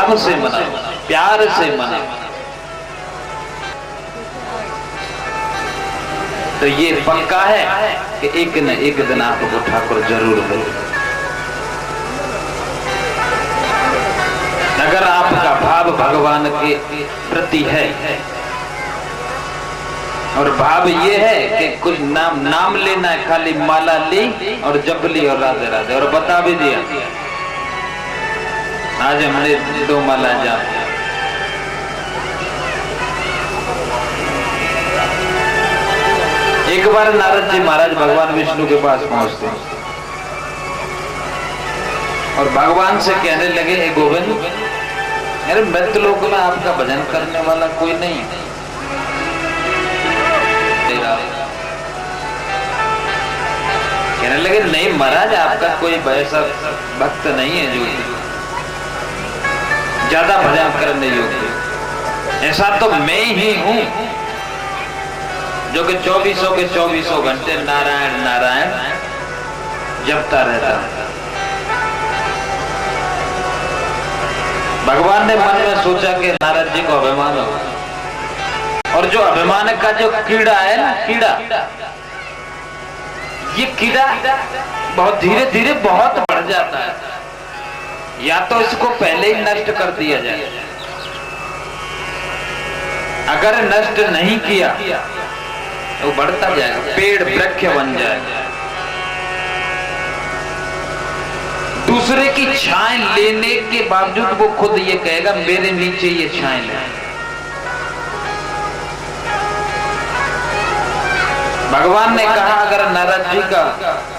भाव से मना, प्यार से मना, तो ये पक्का है कि एक न एक दिन आपको ठाकुर जरूर मिले। अगर आपका भाव भगवान के प्रति है और भाव ये है कि कुछ नाम लेना है, खाली माला ली और जप ली और राधे राधे, और बता भी दिया आज हमने 2 माला जाप। एक बार नारद जी महाराज भगवान विष्णु के पास पहुंचते हैं और भगवान से कहने लगे, हे गोविंद, अरे मृत्यलोक में आपका भजन करने वाला कोई नहीं है। कहने लगे, नहीं महाराज, आपका कोई वैसा भक्त नहीं है जो ज्यादा भजन करने योग्य। ऐसा तो मैं ही हूं जो कि 2400 के 2400 घंटे नारायण नारायण जपता रहता है। भगवान ने मन में सोचा कि नारद जी को अभिमान हो, और जो अभिमान का जो कीड़ा है ना, कीड़ा, ये कीड़ा बहुत धीरे धीरे बहुत बढ़ जाता है। या तो इसको पहले ही नष्ट कर दिया जाए, अगर नष्ट नहीं किया तो बढ़ता जाएगा, पेड़ वृक्ष बन जाएगा। दूसरे की छाए लेने के बावजूद वो खुद ये कहेगा, मेरे नीचे ये छाए ले। भगवान ने कहा, अगर नारद जी का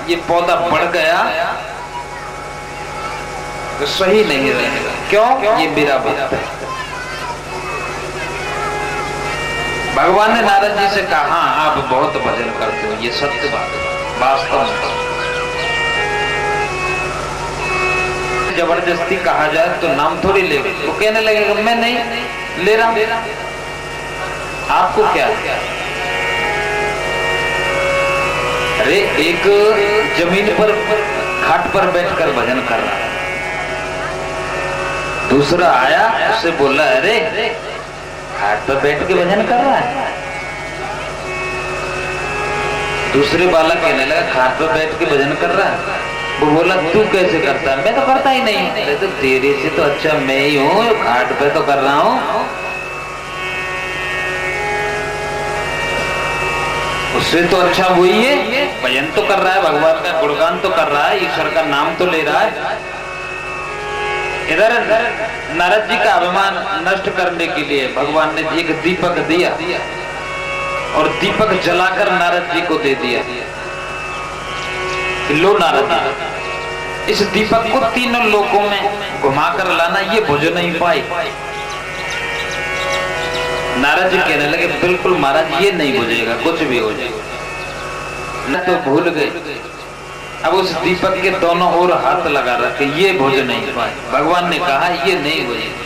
ये पौधा बढ़ गया तो सही नहीं रहेगा। क्यों? ये मेरा भक्त है। भगवान ने नारद जी से कहा, हाँ आप बहुत भजन करते हो, ये सत्य बात है, वास्तव में। जबरदस्ती कहा जाए तो नाम थोड़ी ले, वो कहने लगेगा मैं नहीं ले रहा हूं, आपको क्या? अरे एक जमीन पर खाट पर बैठकर भजन कर रहा है, दूसरा आया उससे बोला, अरे खाट पर बैठ के भजन कर रहा है। दूसरे बालक कहने लगा, खाट पर बैठ के भजन कर रहा है। वो बोला, तू कैसे करता है? मैं तो करता ही नहीं। अरे तो तेरे से तो अच्छा मैं ही हूँ, खाट पे तो कर रहा हूँ। उससे तो अच्छा वही है, भजन तो कर रहा है, भगवान का गुणगान तो कर रहा है, ईश्वर का नाम तो ले रहा है। इधर नारद जी का अभिमान नष्ट करने के लिए भगवान ने एक दीपक दिया और दीपक जलाकर नारद जी को दे दिया। लो नारद जी, इस दीपक को तीनों लोकों में घुमाकर लाना, ये बुझ नहीं पाई। नारद जी कहने लगे, बिल्कुल महाराज ये नहीं बुझेगा, कुछ भी हो जाएगा। न तो भूल गए, अब उस दीपक के दोनों ओर हाथ लगा रखे, ये बुझ नहीं पाए। भगवान ने कहा, ये नहीं बुझेगा।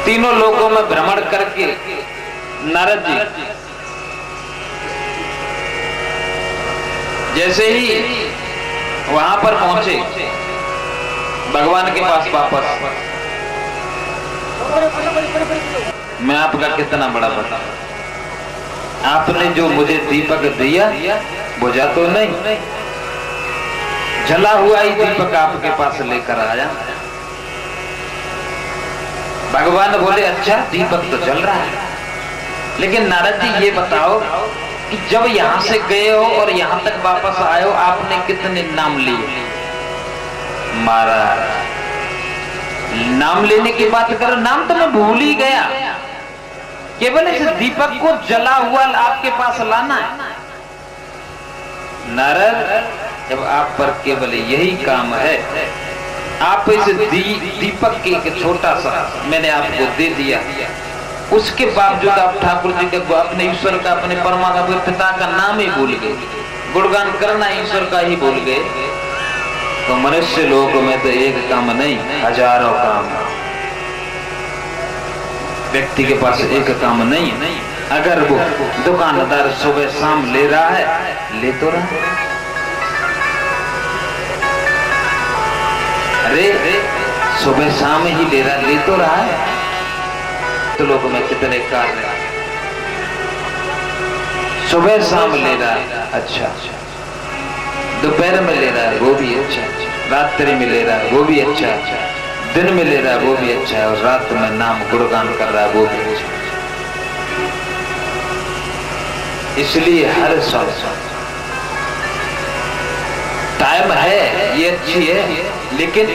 तीनों लोकों में भ्रमण करके नारद जी जैसे ही वहां पर पहुंचे, भगवान के पास वापस, मैं आपका कितना बड़ा भक्त, आपने जो मुझे दीपक दिया बुझा तो नहीं, जला हुआ ही दीपक आपके पास लेकर आया। भगवान बोले, अच्छा दीपक तो जल रहा है, लेकिन नारद जी ये बताओ कि जब यहां से गए हो और यहां तक वापस आए हो, आपने कितने नाम लिए? महाराज नाम लेने की बात करो, नाम तो मैं भूल ही गया, केवल इस दीपक को जला हुआ आपके पास लाना है। नारद, जब आप पर केवल यही काम है, आप इस दीपक के एक छोटा सा मैंने आपको दे दिया, उसके बावजूद आप ठाकुर जी के, अपने ईश्वर का, अपने परमात्मा पिता का नाम ही भूल गए, गुणगान करना ईश्वर का ही भूल गए, तो मनुष्य लोक में तो एक काम नहीं, हजारों काम। व्यक्ति के पास एक काम नहीं, अगर वो दुकानदार सुबह शाम ले रहा है, ले तो रहा। अरे सुबह शाम ही ले रहा, ले तो रहा है। तो लोगों में कितने कार्य, सुबह शाम ले रहा है, अच्छा, दोपहर में ले रहा है वो भी अच्छा, रात्रि में ले रहा है वो भी अच्छा, दिन में ले रहा है वो भी अच्छा है, और रात में नाम गुणगान कर रहा है वो भी अच्छा। इसलिए हर समय टाइम है, ये अच्छी है, लेकिन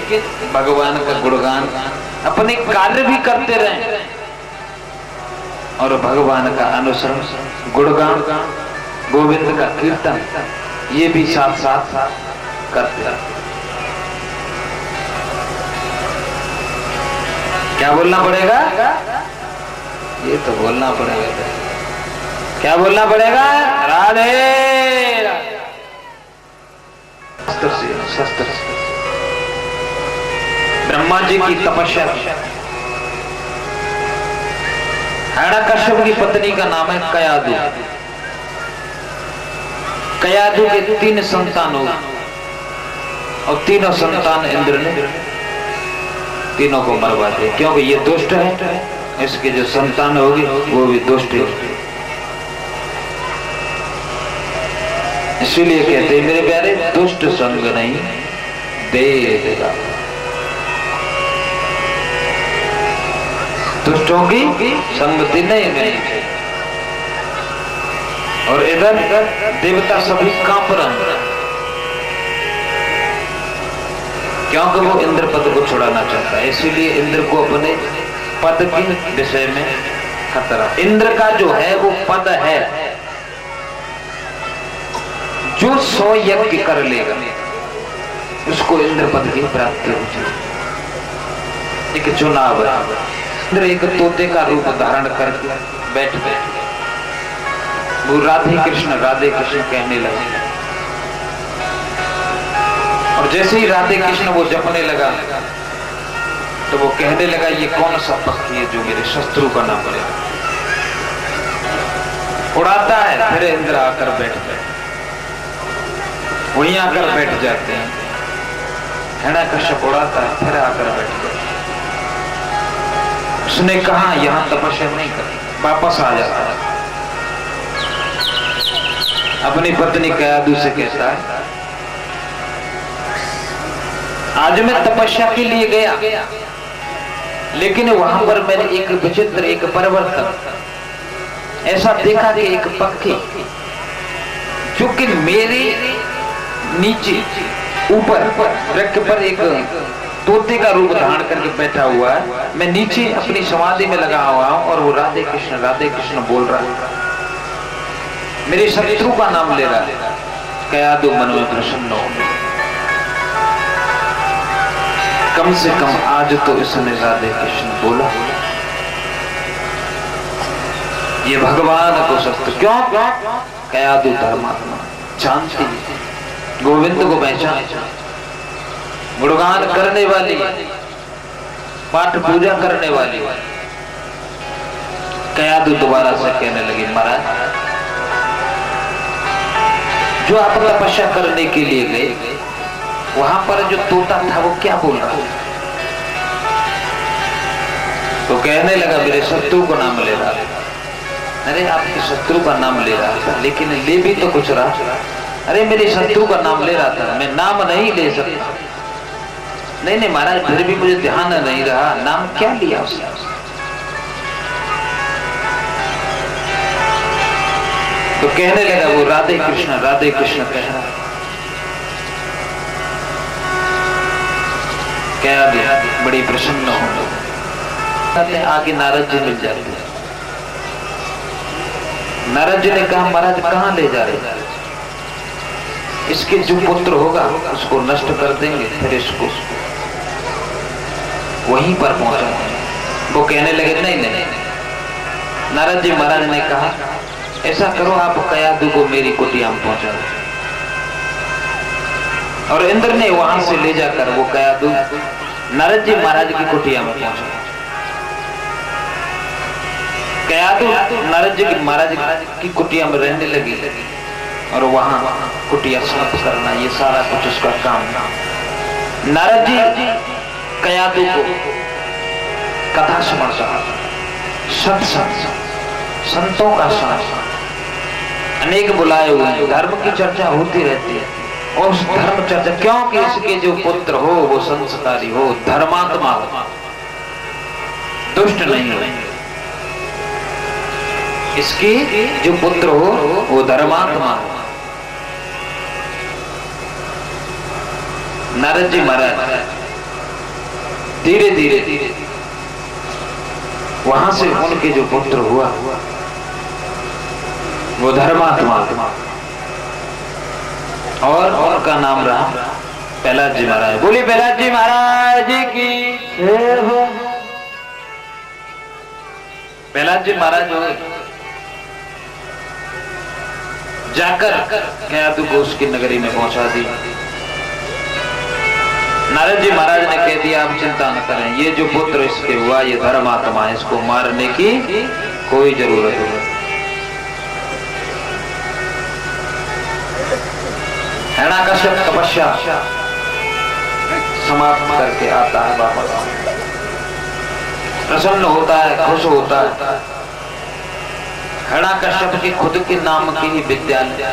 भगवान का गुणगान, अपने कार्य भी करते रहें और भगवान का अनुसरण, गुणगान, गोविंद का कीर्तन, ये भी साथ साथ करते हैं। क्या बोलना पड़ेगा? ये तो बोलना पड़ेगा। क्या बोलना पड़ेगा? राधे शस्त्र से ब्रह्मा जी की तपस्या, हिरण्यकश्यप की पत्नी का नाम है कयादु। कयादु के 3 संतान हो और तीनों संतान इंद्र ने तीनों को मरवा दिया, क्योंकि ये दुष्ट है, इसके जो संतान होगी वो भी दुष्ट है। इसीलिए कहते हैं मेरे प्यारे, दुष्ट संग नहीं देगा, दुष्टों की संगति नहीं देगी। और इधर देवता सभी कांप रहे, क्योंकि वो इंद्र पद को छुड़ाना चाहता है, इसीलिए इंद्र को अपने पद के विषय में खतरा। इंद्र का जो है वो पद है, जो 100 यज्ञ कर लेगा उसको इंद्र पद की प्राप्ति हो जाएगी। एक चुनाव है, इंद्र एक तोते का रूप धारण करके बैठ गए, वो राधे कृष्ण कहने लगे, और जैसे ही राधे कृष्ण वो जपने लगा तो वो कहने लगा, ये कौन सा पक्षी है जो मेरे शत्रु का नाम ले उड़ाता है। फिर इंद्र आकर बैठ गए, वहीं आकर बैठ जाते हैं। हिरण्यकश्यप उड़ाता है, फिर आकर बैठ गए। उसने कहा यहां तपस्या नहीं कर, वापस आ जाता है। अपनी पत्नी कयादु से कहता है, आज मैं तपस्या के लिए गया, लेकिन वहां पर मैंने एक विचित्र, एक परिवर्तन ऐसा देखा कि एक पक्षी जो कि मेरे नीचे ऊपर वृक्ष पर एक तोते का रूप धारण करके बैठा हुआ है, मैं नीचे अपनी समाधि में लगा हुआ हूं और वो राधे कृष्ण बोल रहा है, मेरे शत्रु का नाम ले रहा है। कयादु मन में प्रसन्न हो, कम से कम आज तो इसने राधे कृष्ण बोला, ये भगवान को शस्त्र। क्यों? कयादु धर्मात्मा, जानती, गोविंद को पहचान, गुणगान करने वाली, पाठ पूजा करने वाली। कयादु दोबारा से कहने लगी, महाराज जो आप तपस्या करने के लिए गए, वहां पर जो तोता था वो क्या बोल रहा था? तो कहने लगा, मेरे शत्रु को नाम ले रहा था। अरे आपके शत्रु का नाम ले रहा था, लेकिन ले भी तो कुछ रहा। अरे मेरे शत्रु का नाम ले रहा था, मैं नाम नहीं ले सकता। नहीं महाराज, फिर भी मुझे ध्यान नहीं रहा, नाम क्या लिया उसने? तो कहने लगा वो राधे कृष्ण कह रहा। क्या बड़ी प्रसन्न हो, आगे नारद जी मिल जाते। नारद जी ने कहा, महाराज कहाँ ले जा रहे? इसके जो पुत्र होगा उसको नष्ट कर देंगे, फिर इसको वहीं पर पहुंचाएंगे। वो कहने लगे, नहीं। नारद जी महाराज ने कहा, ऐसा करो आप कयादु को मेरी कुटिया में पहुंचा दो। और इंद्र ने वहां से ले जाकर वो कयादु नारद जी महाराज की कुटिया में पहुंचा। कयादु नारद जी महाराज की कुटिया में रहने लगी और वहां कुटिया साफ करना, ये सारा कुछ उसका काम। नारद जी कयादू को कथा स्मरण, सत्संग, संतों का संग अनेक बुलाए हुए हैं। धर्म की चर्चा होती रहती है और उस धर्म चर्चा, क्योंकि इसके जो पुत्र हो वो संस्कारी हो, धर्मात्मा हो, दुष्ट नहीं हो। इसके जो पुत्र हो वो धर्मात्मा हो। नारद जी महाराज धीरे धीरे वहां से उनके जो पुत्र हुआ वो धर्मात्मा, और उनका नाम रहा प्रहलाद जी महाराज। बोलिए प्रहलाद जी महाराज की। प्रहलाद जी महाराज जो जाकर कयादू को उसकी नगरी में पहुंचा दी। नारद जी महाराज ने कह दिया आप चिंता न करें, ये जो पुत्र इसके हुआ ये धर्मात्मा है, इसको मारने की कोई जरूरत नहीं। हिरण्यकश्यप तपस्या समाप्त करके आता है वापस, प्रसन्न होता है, खुश होता है। हिरण्यकश्यप की खुद के नाम की ही विद्यालय,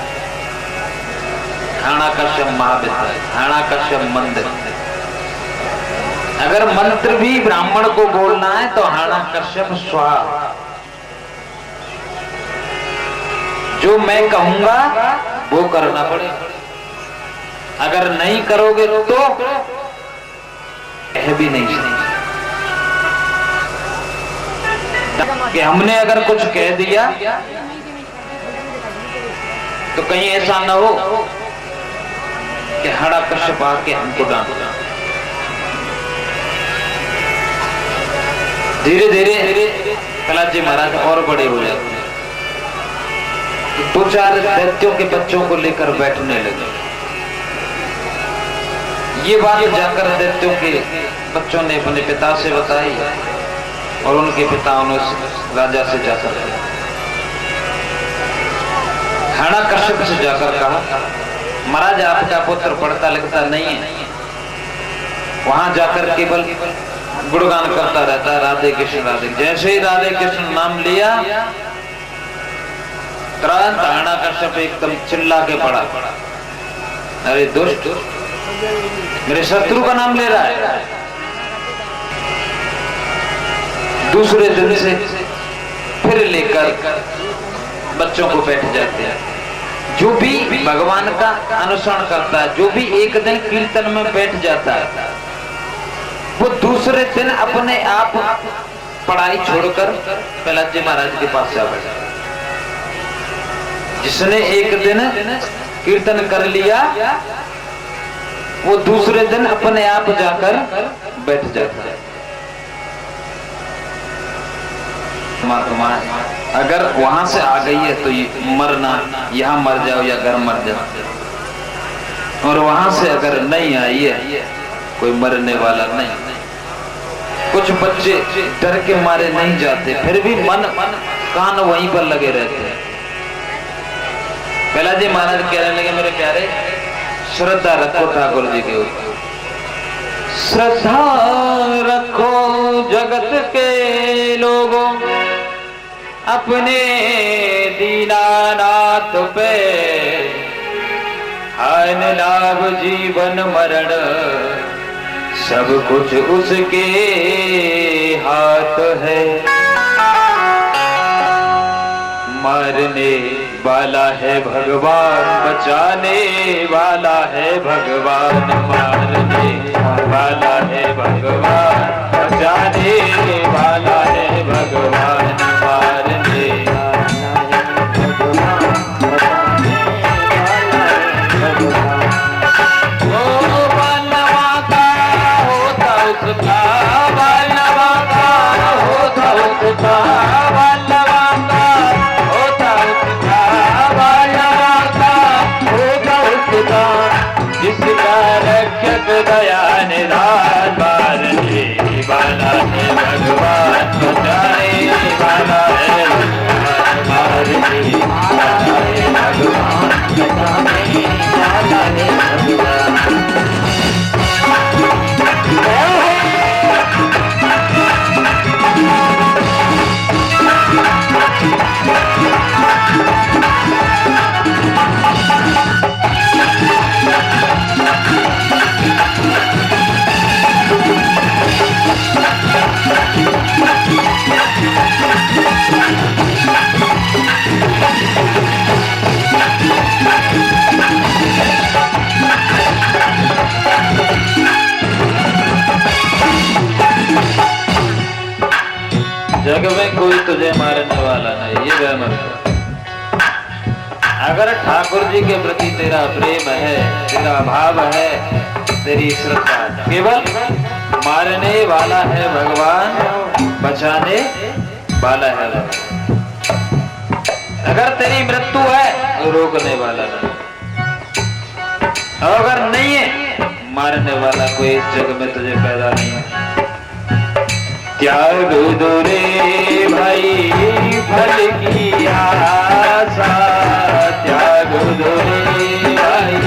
हिरण्यकश्यप महाविद्यालय, हिरण्यकश्यप मंदिर। अगर मंत्र भी ब्राह्मण को बोलना है तो हिरण्यकश्यप स्वाहा, जो मैं कहूंगा वो करना पड़ेगा, अगर नहीं करोगे तो कह भी नहीं सकते। कि हमने अगर कुछ कह दिया तो कहीं ऐसा ना हो कि हिरण्यकश्यप आके हमको डांटे। धीरे धीरे प्रहलाद जी महाराज और बड़े हो जाते हैं, तो 2-4 दैत्यों के बच्चों को लेकर बैठने लगे। ये बात जाकर दैत्यों के बच्चों ने अपने पिता से बताई और उनके पिता ने राजा से जाकर हिरण्यकश्यप से जाकर कहा महाराज आपका पुत्र पढ़ता लिखता नहीं है, वहां जाकर केवल गुणगान करता रहता है राधे कृष्ण राधे। जैसे ही राधे कृष्ण नाम लिया तुरंत हिरण्यकश्यप एकदम चिल्ला के पड़ा, अरे दुष्ट, मेरे शत्रु का नाम ले रहा है। दूसरे दिन से फिर लेकर बच्चों को बैठ जाते हैं। जो भी भगवान का अनुसरण करता है, जो भी एक दिन कीर्तन में बैठ जाता है, वो दूसरे दिन अपने आप पढ़ाई छोड़कर प्रहलाद जी महाराज के पास जा बैठा। जिसने एक दिन कीर्तन कर लिया वो दूसरे दिन अपने आप जाकर बैठ जाता है। अगर वहां से आ गई है तो ये मरना, यहाँ मर जाओ या घर मर जाओ, और वहां से अगर नहीं आई है कोई मरने वाला नहीं। कुछ बच्चे डर के मारे नहीं जाते, फिर भी मन कान वहीं पर लगे रहते हैं। प्रहलाद जी महाराज कहने लगे मेरे प्यारे श्रद्धा रखो ठाकुर जी के ऊपर, श्रद्धा रखो जगत के लोगों अपने दीनानाथ पे, हान लाभ जीवन मरण सब कुछ उसके हाथ है। मारने वाला है भगवान, बचाने वाला है भगवान, मारने वाला है भगवान, बचाने वाला है भगवान, मारने जिसका रक्षक दया निधान, मारने वाला है भगवान। जग में कोई तुझे मारने वाला नहीं, ये वह मत। अगर ठाकुर जी के प्रति तेरा प्रेम है, तेरा भाव है, तेरी श्रद्धा, केवल मारने वाला है भगवान, बचाने वाला है भगवान। अगर तेरी मृत्यु है तो रोकने वाला नहीं, और अगर नहीं है मारने वाला कोई इस जग में तुझे पैदा नहीं है। त्याग दो रे भाई फल की आशा, त्याग दो रे भाई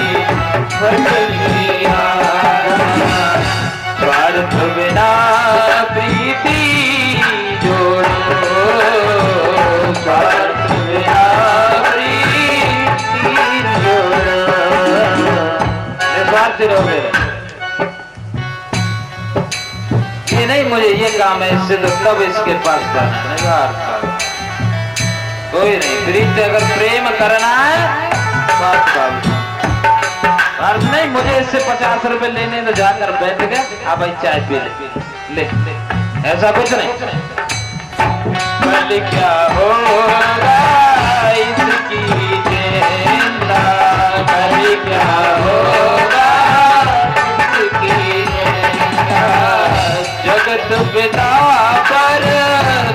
फल की आशा, स्वार्थ बिना प्रीति जोड़ो, स्वार्थ बिना प्रीति जोड़ो। स्वार्थ रहो मेरे, ये नहीं मुझे ये काम है, इससे तो तब इसके पास जाना है। कोई नहीं, प्रीति अगर प्रेम करना है बात नहीं, मुझे इससे 50 रुपए लेने तो जाकर बैठ गए, अब भाई चाय पी ले, ऐसा कुछ नहीं। कल क्या होगा इसकी चिंता, कल क्या होगा इसकी चिंता, जगत पिता पर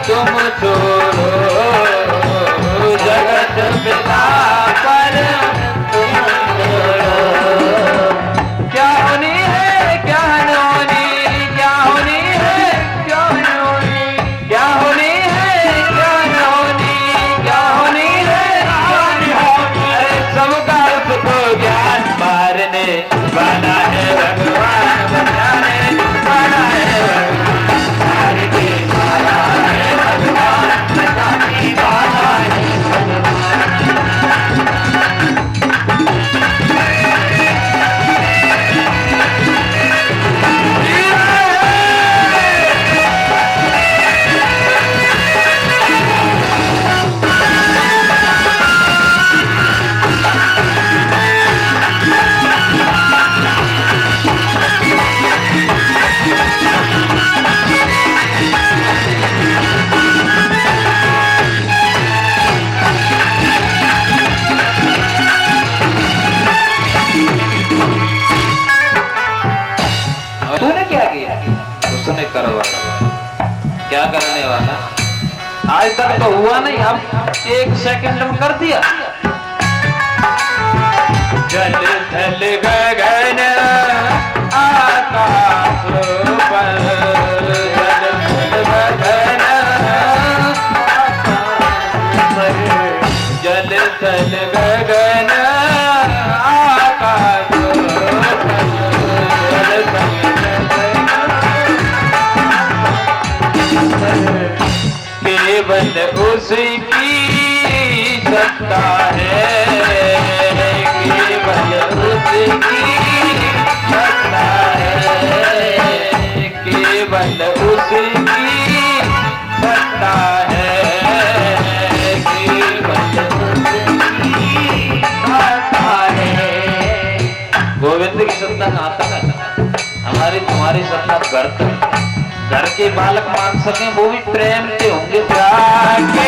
तुम छोड़ो, जगत पिता पर तुम छोड़ो। क्या होनी है क्या न होनी, क्या होनी है क्या न होनी, क्या होनी है क्या न होनी, क्या होनी है क्या न होनी। अरे सबका उसको ज्ञान, मारने वाला है भगवान, बचाने वाला है भगवान, मारने वाला है भगवान, बचाने वाला है भगवान। तूने क्या किया? उसने करवाया। क्या करने वाला? आज तक तो हुआ नहीं, अब 1 सेकंड में कर दिया। जल थल गगन आकाश पर, जल थल गगन जल थल गगन आकाश, केवल उसकी सत्ता है, केवल उसकी सत्ता है, केवल उसकी सत्ता है, केवल उसकी सत्ता है। गोविंद की सत्ता कहाँ तक है? हमारी तुम्हारी सत्ता घर तक। घर के बालक मान सके वो भी प्रेम से होंगे, प्यार के